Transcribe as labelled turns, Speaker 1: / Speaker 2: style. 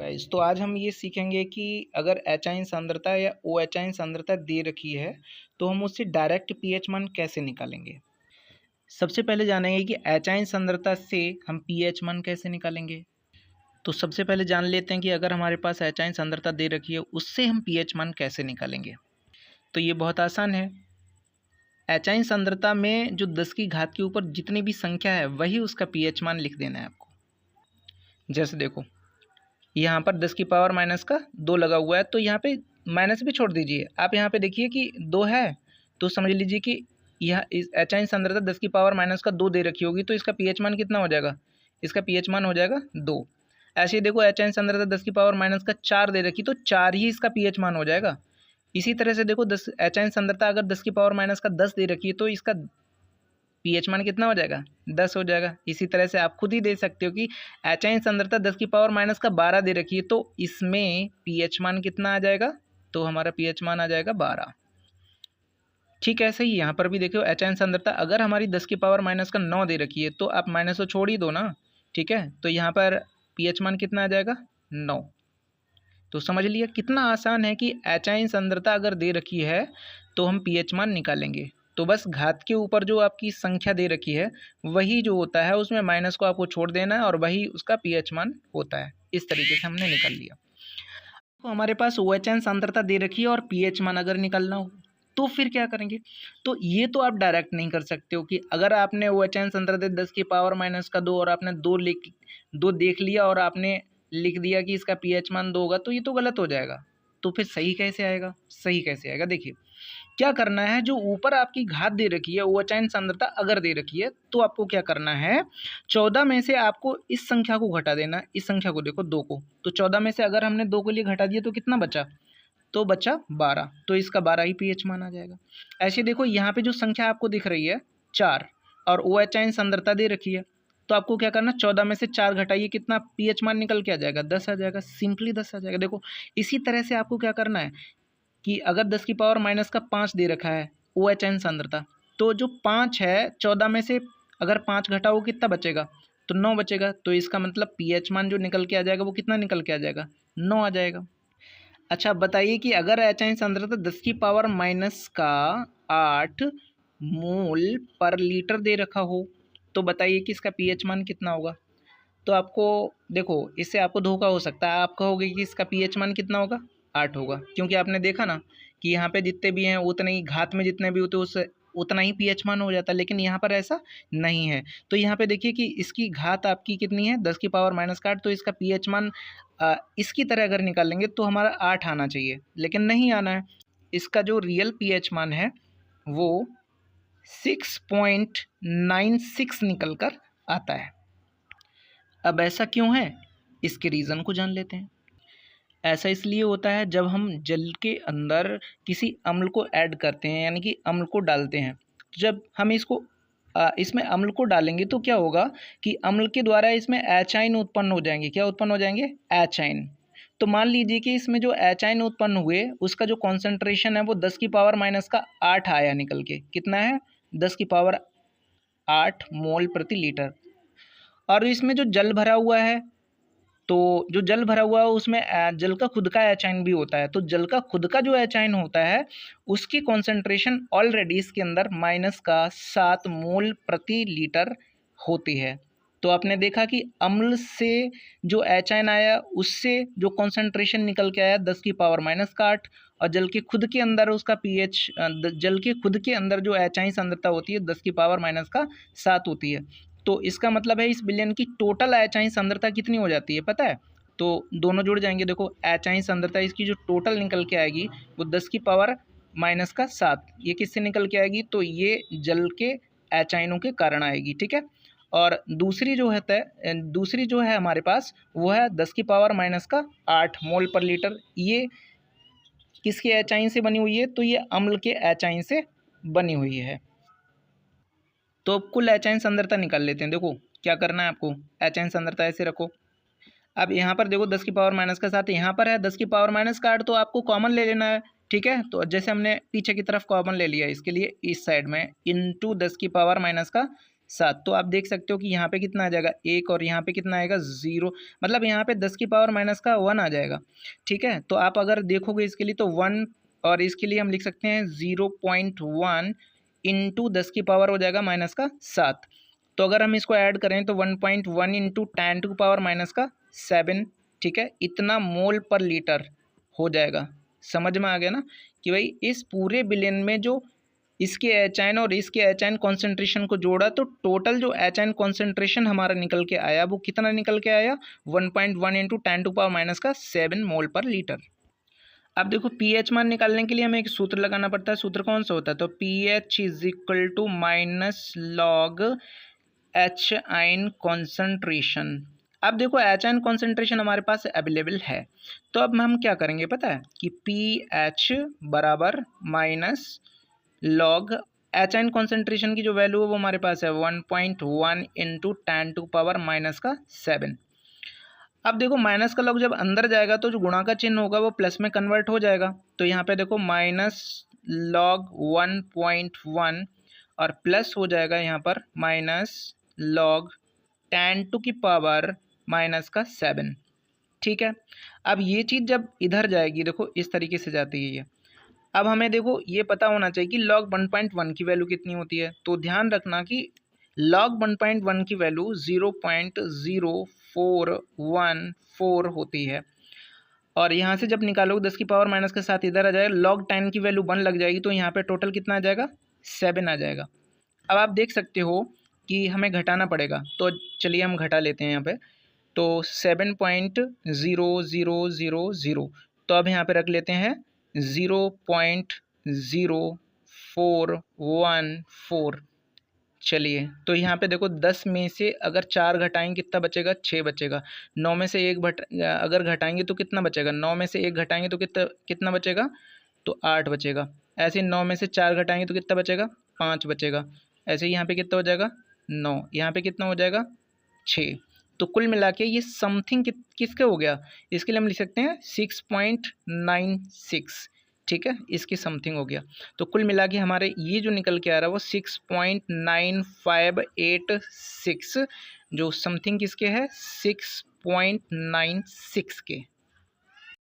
Speaker 1: Guys, तो आज हम ये सीखेंगे कि अगर एचाइन सांद्रता या ओ एचाइन सांद्रता दे रखी है तो हम उससे डायरेक्ट पीएच मान कैसे निकालेंगे। सबसे पहले जानेंगे कि एचाइन सांद्रता से हम पीएच मान कैसे निकालेंगे। तो सबसे पहले जान लेते हैं कि अगर हमारे पास एचाइन सांद्रता दे रखी है उससे हम पीएच मान कैसे निकालेंगे। तो ये बहुत आसान है। एचाइन सांद्रता में जो 10 की घात के ऊपर जितनी भी संख्या है वही उसका पीएच मान लिख देना है आपको। जैसे देखो, यहाँ पर 10 की पावर माइनस का 2 लगा हुआ है, तो यहाँ पे माइनस भी छोड़ दीजिए। आप यहाँ पे देखिए कि 2 है, तो समझ लीजिए कि यह इस एचाइन सांद्रता 10 की पावर माइनस का 2 दे रखी होगी, तो इसका पीएच मान कितना हो जाएगा, इसका पीएच मान हो जाएगा 2। ऐसे ही देखो, एचाइन सांद्रता 10 की पावर माइनस का 4 दे रखी, तो 4 ही इसका पीएच मान हो जाएगा। इसी तरह से देखो, 10 एचाइन सांद्रता अगर 10 की पावर माइनस का 10 दे रखी है, तो इसका पीएच मान कितना हो जाएगा, 10 हो जाएगा। इसी तरह से आप खुद ही दे सकते हो कि एचाइन सांद्रता 10 की पावर माइनस का 12 दे रखी है, तो इसमें पीएच मान कितना आ जाएगा, तो हमारा पीएच मान आ जाएगा 12। ठीक ऐसे ही यहाँ पर भी देखो, एचाइन सांद्रता अगर हमारी 10 की पावर माइनस का 9 दे रखी है, तो आप माइनस तो छोड़ ही दो ना, ठीक है। तो यहाँ पर पीएच मान कितना आ जाएगा, 9। तो समझ लिया कितना आसान है कि एचाइन सांद्रता अगर दे रखी है तो हम पीएच मान निकालेंगे। तो बस घात के ऊपर जो आपकी संख्या दे रखी है वही जो होता है उसमें माइनस को आपको छोड़ देना है और वही उसका पीएच मान होता है। इस तरीके से हमने निकाल लिया। तो हमारे पास ओ एच एन सांद्रता दे रखी है और पीएच मान अगर निकालना हो तो फिर क्या करेंगे। तो ये तो आप डायरेक्ट नहीं कर सकते हो कि अगर आपने ओ एच एन सांद्रता 10 की पावर माइनस का 2 और आपने 2 देख लिया और आपने लिख दिया कि इसका पीएच मान 2 होगा, तो ये तो गलत हो जाएगा। तो फिर सही कैसे आएगा, सही कैसे आएगा, देखिए क्या करना है। जो ऊपर आपकी घात दे रखी है, ओ एचाइन सांद्रता अगर दे रखी है, तो आपको क्या करना है, 14 में से आपको इस संख्या को घटा देना। इस संख्या को देखो, 2 को, तो 14 में से अगर हमने 2 के लिए घटा दिया तो कितना बचा, तो बचा 12, तो इसका 12 ही पीएच मान आ जाएगा। ऐसे देखो, यहाँ पे जो संख्या आपको दिख रही है 4 और ओ एचाइन सांद्रता दे रखी है, तो आपको क्या करना, 14 में से 4 घटाइए, कितना पीएच मान निकल के आ जाएगा, 10 आ जाएगा, सिंपली 10 आ जाएगा। देखो इसी तरह से आपको क्या करना है कि अगर 10 की पावर माइनस का 5 दे रखा है ओ एच एन सांद्रता, तो जो 5 है 14 में से अगर 5 घटाओ कितना बचेगा, तो 9 बचेगा। तो इसका मतलब पीएच मान जो निकल के आ जाएगा वो कितना निकल के आ जाएगा, 9 आ जाएगा। अच्छा बताइए कि अगर एच एन सांद्रता 10 की पावर माइनस का 8 मोल पर लीटर दे रखा हो, तो बताइए कि इसका पीएच मान कितना होगा। तो आपको देखो, इससे आपको धोखा हो सकता है। आप कहोगे कि इसका पीएच मान कितना होगा, 8 होगा, क्योंकि आपने देखा ना कि यहाँ पे जितने भी हैं उतने ही घात में जितने भी होते हैं उससे उतना ही पीएच मान हो जाता है, लेकिन यहाँ पर ऐसा नहीं है। तो यहाँ पे देखिए कि इसकी घात आपकी कितनी है, 10 की पावर माइनस का 8, तो इसका पीएच मान इसकी तरह अगर निकालेंगे तो हमारा 8 आना चाहिए, लेकिन नहीं आना है। इसका जो रियल पीएच मान है वो 6.96 निकल कर आता है। अब ऐसा क्यों है, इसके रीज़न को जान लेते हैं। ऐसा इसलिए होता है जब हम जल के अंदर किसी अम्ल को ऐड करते हैं, यानी कि अम्ल को डालते हैं। जब हम इसमें अम्ल को डालेंगे तो क्या होगा कि अम्ल के द्वारा इसमें एचाइन उत्पन्न हो जाएंगे। क्या उत्पन्न हो जाएंगे, एचाइन। तो मान लीजिए कि इसमें जो एचाइन उत्पन्न हुए उसका जो कॉन्सेंट्रेशन है वो 10 की पावर माइनस का 8 आया निकल के। कितना है, 10 की पावर 8 मोल प्रति लीटर। और इसमें जो जल भरा हुआ है, तो जो जल भरा हुआ है उसमें जल का खुद का एचाइन भी होता है। तो जल का खुद का जो एचाइन होता है उसकी कॉन्सेंट्रेशन ऑलरेडी इसके अंदर माइनस का 7 मोल प्रति लीटर होती है। तो आपने देखा कि अम्ल से जो एचाइन आया उससे जो कॉन्सेंट्रेशन निकल के आया 10 की पावर माइनस का 8, और जल के खुद के अंदर उसका पीएच, जल के खुद के अंदर जो एचाइन सांद्रता होती है 10 की पावर माइनस का 7 होती है। तो इसका मतलब है इस विलयन की टोटल एचाइन सांद्रता कितनी हो जाती है पता है। तो दोनों जुड़ जाएंगे। देखो एचाइन सांद्रता इसकी जो टोटल निकल के आएगी वो 10 की पावर माइनस का 7, ये किससे निकल के आएगी, तो ये जल के एचाइनों के कारण आएगी, ठीक है। और दूसरी जो है हमारे पास वो है 10 की पावर माइनस का 8 मोल पर लीटर। ये किसके एचाइन से बनी हुई है, तो ये अम्ल के एचाइन से बनी हुई है। तो अब कुल एचाइन सांद्रता निकाल लेते हैं। देखो क्या करना है आपको, एचाइन सांद्रता ऐसे रखो। अब यहाँ पर देखो 10 की पावर माइनस का 7 यहाँ पर है, 10 की पावर माइनस का 8, तो आपको कॉमन ले लेना है, ठीक है। तो जैसे हमने पीछे की तरफ कॉमन ले लिया, इसके लिए इस साइड में इंटू 10 की पावर माइनस का 7। तो आप देख सकते हो कि यहाँ पे कितना आ जाएगा 1 और यहाँ पे कितना आएगा 0, मतलब यहाँ पे 10 की पावर माइनस का 1 आ जाएगा। ठीक है, तो आप अगर देखोगे इसके लिए तो 1, और इसके लिए हम लिख सकते हैं 0.1 इंटू 10 की पावर हो जाएगा माइनस का 7। तो अगर हम इसको ऐड करें तो 1.1 इंटू 10 टू पावर माइनस का 7। ठीक है, इतना मोल पर लीटर हो जाएगा। समझ में आ गया ना कि भाई इस पूरे बिलियन में जो इसके एच आयन और इसके एच आयन कॉन्सेंट्रेशन को जोड़ा तो टोटल जो एच आयन कॉन्सेंट्रेशन हमारा निकल के आया वो कितना निकल के आया 1.1 इंटू 10 टू पावर माइनस का 7 मोल पर लीटर। अब देखो पीएच मान निकालने के लिए हमें एक सूत्र लगाना पड़ता है। सूत्र कौन सा होता है? तो pH is equal to minus log H ion concentration. अब देखो एच आयन कॉन्सेंट्रेशन हमारे पास अवेलेबल है, तो अब हम क्या करेंगे पता है कि पी एच बराबर minus log H ion concentration की जो वैल्यू है वो हमारे पास है 1.1 इंटू 10 टू पावर माइनस का 7। अब देखो माइनस का लॉग जब अंदर जाएगा तो जो गुणा का चिन्ह होगा वो प्लस में कन्वर्ट हो जाएगा। तो यहाँ पे देखो माइनस लॉग 1.1 और प्लस हो जाएगा यहाँ पर माइनस लॉग 10 टू की पावर माइनस का 7। ठीक है, अब ये चीज़ जब इधर जाएगी देखो इस तरीके से जाती है ये। अब हमें देखो ये पता होना चाहिए कि लॉग 1.1 की वैल्यू कितनी होती है। तो ध्यान रखना कि लॉग 1.1 की वैल्यू 0.0414 होती है, और यहाँ से जब निकालोगे 10 की पावर माइनस के साथ इधर आ जाएगा, लॉग 10 की वैल्यू 1 लग जाएगी, तो यहाँ पे टोटल कितना आ जाएगा 7 आ जाएगा। अब आप देख सकते हो कि हमें घटाना पड़ेगा, तो चलिए हम घटा लेते हैं यहाँ पे। तो 7.0000, तो अब यहाँ पे रख लेते हैं 0.0414। चलिए तो यहाँ पे देखो 10 में से अगर 4 घटाएंगे कितना बचेगा 6 बचेगा। 9 में से 1 अगर घटाएंगे तो कितना बचेगा, 9 में से 1 घटाएंगे तो कितना कितना बचेगा, तो 8 बचेगा। ऐसे 9 में से 4 घटाएंगे तो कितना बचेगा 5 बचेगा। ऐसे ही यहाँ पे कितना हो जाएगा 9, यहाँ पे कितना हो जाएगा 6। तो कुल मिला के ये समथिंग किसके हो गया, इसके लिए हम लिख सकते हैं 6.96। ठीक है, इसकी समथिंग हो गया। तो कुल मिला के हमारे ये जो निकल के आ रहा है वो 6.9586, जो समथिंग किसके है 6.96 के।